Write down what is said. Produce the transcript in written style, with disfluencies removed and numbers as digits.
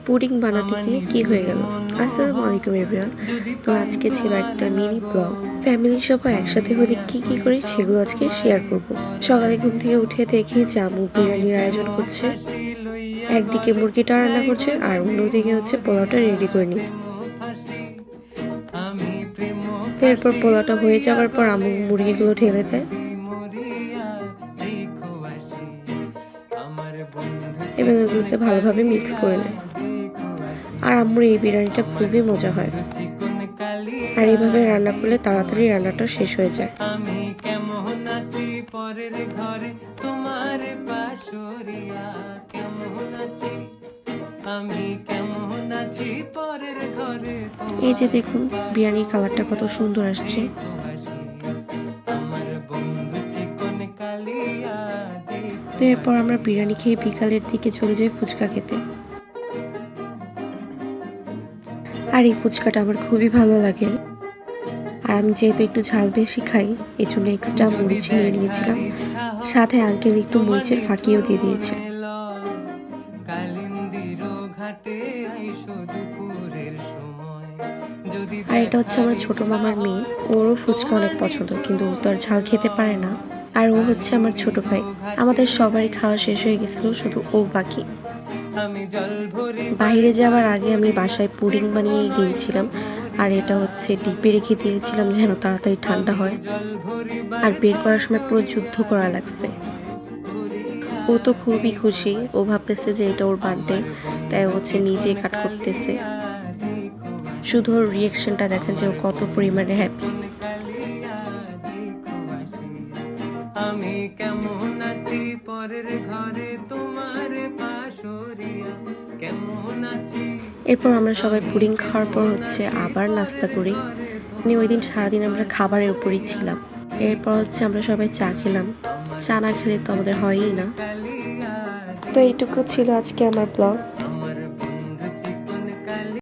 Pudding বানাতে গিয়ে কি হয়ে গেল। আসসালামু আলাইকুম এভরিওয়ান। তো আজকে ছিল একটা মিনি ব্লগ। ফ্যামিলি সবাই একসাথে হলে কি কি করি সেগুলো আজকে শেয়ার করব। সকালে ঘুম থেকে উঠে দেখি যে আম্মু বিরিয়ানির আয়োজন করছে। একদিকে মুরগিটা রান্না করছে আর অন্যদিকে হচ্ছে পোলাওটা রেডি করে নি। তো এরপর পোলাওটা হয়ে যাওয়ার পর আম্মু মুরগিগুলো ঢেলে দেয় এবং এগুলোকে ভালোভাবে মিক্স করে নেয়। আর আম্মুর এই বিরিয়ানিটা খুবই মজা হয়, আর এইভাবে রান্না করলে তাড়াতাড়ি রান্নাটা শেষ হয়ে যায়। আমি কেমন আছি পরের ঘরে তোমার পাশরিয়া, কেমন আছি আমি, কেমন আছি পরের ঘরে। এই যে দেখুন বিরিয়ানির কালারটা কত সুন্দর আসছে। তো এরপর আমরা বিরিয়ানি খেয়ে বিকালের দিকে চলে যাই ফুচকা খেতে। আর এই ফুচকাটা আমার খুবই ভালো লাগে। আর আমি যেহেতু একটু ঝাল বেশি খাই, এই জন্য এক্সট্রা মরিচ নিয়ে নিয়েছিলাম। সাথে আঙ্কেল একটু মরিচের ফাঁকিও দিয়ে দিয়েছে। আর এটা হচ্ছে আমার ছোট মামার মেয়ে, ওরও ফুচকা অনেক পছন্দ, কিন্তু ও তো আর ঝাল খেতে পারে না। আর ও হচ্ছে আমার ছোট ভাই। আমাদের সবারই খাওয়া শেষ হয়ে গেছিল, শুধু ও বাকি। বাইরে যাওয়ার আগে আমি বাসায় পুডিং বানিয়ে গিয়েছিলাম, আর এটা হচ্ছে ডিপে রেখে দিয়েছিলাম যেন তাড়াতাড়ি ঠান্ডা হয়। আর বের করার সময় পুরো যুদ্ধ করা লাগছে। ও তো খুবই খুশি, ও ভাবতেছে যে এটা ওর বার্থডে, তাই হচ্ছে নিজেই কাট করতেছে। শুধু ওর রিয়াকশনটা দেখেন যে ও কত পরিমাণে হ্যাপি। আমি কেমন আছি পরের ঘরে তোমার পাশরিয়া, কেমন আছি। এরপর আমরা সবাই পুডিং খাওয়ার পর হচ্ছে আবার নাস্তা করি। মানে ওই দিন সারাদিন আমরা খাবারের উপরই ছিলাম। এরপর হচ্ছে আমরা সবাই চা খেলাম। চা না খেলে তো আমাদের হয়ই না। তো এইটুকু ছিল আজকে আমার ব্লগ।